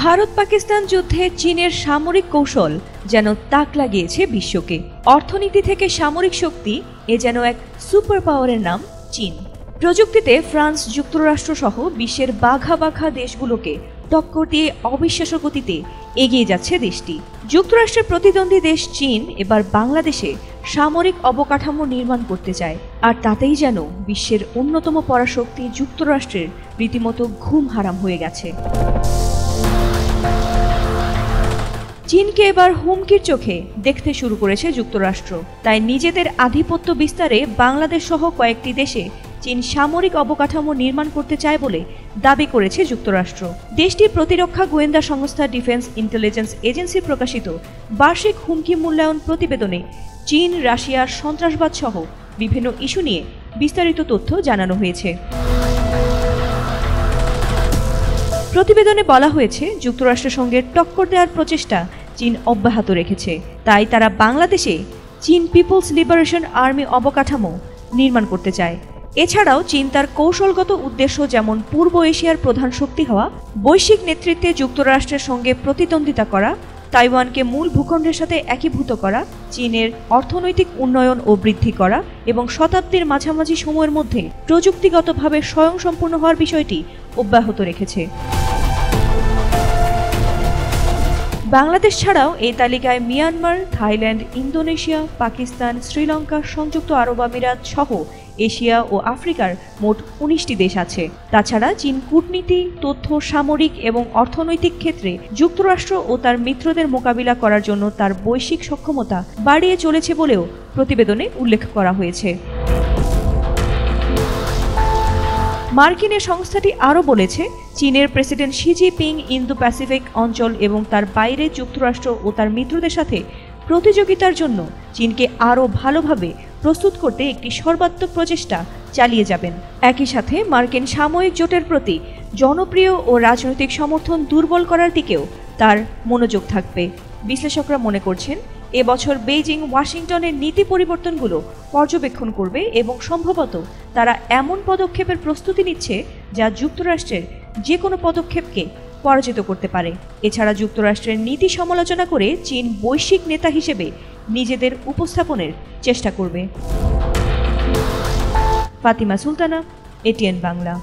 ভারত পাকিস্তান যুদ্ধে চীনের সামরিক কৌশল যেন তাক লাগিয়েছে বিশ্বকে। অর্থনীতি থেকে সামরিক শক্তি এ যেন এক সুপার পাওয়ারের নাম চীন। প্রযুক্তিতে ফ্রান্স, যুক্তরাষ্ট্র সহ বিশ্বের বাঘা বাঘা দেশগুলোকে টক্কর দিয়ে অবিশ্বাস্য গতিতে এগিয়ে যাচ্ছে দেশটি। যুক্তরাষ্ট্রের প্রতিদ্বন্দ্বী দেশ চীন এবার বাংলাদেশে সামরিক অবকাঠামো নির্মাণ করতে চায়, আর তাতেই যেন বিশ্বের অন্যতম পরাশক্তি যুক্তরাষ্ট্রের রীতিমতো ঘুম হারাম হয়ে গেছে। চীনকে এবার হুমকির চোখে দেখতে শুরু করেছে যুক্তরাষ্ট্র। তাই নিজেদের আধিপত্য বিস্তারে বাংলাদেশ সহ কয়েকটি দেশে চীন সামরিক অবকাঠামো নির্মাণ করতে চায় বলে দাবি করেছে যুক্তরাষ্ট্র। দেশটির প্রতিরক্ষা গোয়েন্দা সংস্থা ডিফেন্স ইন্টেলিজেন্স এজেন্সি প্রকাশিত বার্ষিক হুমকি মূল্যায়ন প্রতিবেদনে চীন, রাশিয়ার সন্ত্রাসবাদ সহ বিভিন্ন ইস্যু নিয়ে বিস্তারিত তথ্য জানানো হয়েছে। প্রতিবেদনে বলা হয়েছে, যুক্তরাষ্ট্রের সঙ্গে টক্কর দেওয়ার প্রচেষ্টা চীন অব্যাহত রেখেছে। তাই তারা বাংলাদেশে চীন পিপলস লিবারেশন আর্মি অবকাঠামো নির্মাণ করতে চায়। এছাড়াও চীন তার কৌশলগত উদ্দেশ্য, যেমন পূর্ব এশিয়ার প্রধান শক্তি হওয়া, বৈশ্বিক নেতৃত্বে যুক্তরাষ্ট্রের সঙ্গে প্রতিদ্বন্দ্বিতা করা, তাইওয়ানকে মূল ভূখণ্ডের সাথে একীভূত করা, চীনের অর্থনৈতিক উন্নয়ন ও বৃদ্ধি করা এবং শতাব্দীর মাঝামাঝি সময়ের মধ্যে প্রযুক্তিগতভাবে স্বয়ংসম্পূর্ণ হওয়ার বিষয়টি অব্যাহত রেখেছে। বাংলাদেশ ছাড়াও এই তালিকায় Myanmar, Thailand, Indonesia, Pakistan, Sri Lanka, সংযুক্ত আরব আমিরাত সহ এশিয়া ও আফ্রিকার মোট 19টি দেশ আছে। তাছাড়া চীন কূটনীতি, তথ্য, সামরিক এবং অর্থনৈতিক ক্ষেত্রে যুক্তরাষ্ট্র ও তার মিত্রদের মোকাবিলা করার জন্য তার বৈশ্বিক সক্ষমতা বাড়িয়ে চলেছে বলেও প্রতিবেদনে উল্লেখ করা হয়েছে। মার্কিন সংস্থাটি আরও বলেছে, চীনের president Xi Jinping Indo Pacific অঞ্চল এবং তার বাইরে যুক্তরাষ্ট্র ও তার মিত্রদের সাথে প্রতিযোগিতার জন্য চীনকে আরও ভালোভাবে প্রস্তুত করতে একটি সর্বাত্মক প্রচেষ্টা চালিয়ে যাবেন। একই সাথে মার্কিন সাময়িক জোটের প্রতি জনপ্রিয় ও রাজনৈতিক সমর্থন দুর্বল করার দিকেও তার মনোযোগ থাকবে। বিশ্লেষকরা মনে করছেন, এবছর বেইজিং ওয়াশিংটনের নীতি পরিবর্তনগুলো পর্যবেক্ষণ করবে এবং সম্ভবত তারা এমন পদক্ষেপের প্রস্তুতি নিচ্ছে যা যুক্তরাষ্ট্রের যে কোনো পদক্ষেপকে পরাজিত করতে পারে। এছাড়া যুক্তরাষ্ট্রের নীতি সমালোচনা করে চীন বৈশ্বিক নেতা হিসেবে নিজেদের উপস্থাপনের চেষ্টা করবে। ফাতিমা সুলতানা, এটিএন বাংলা।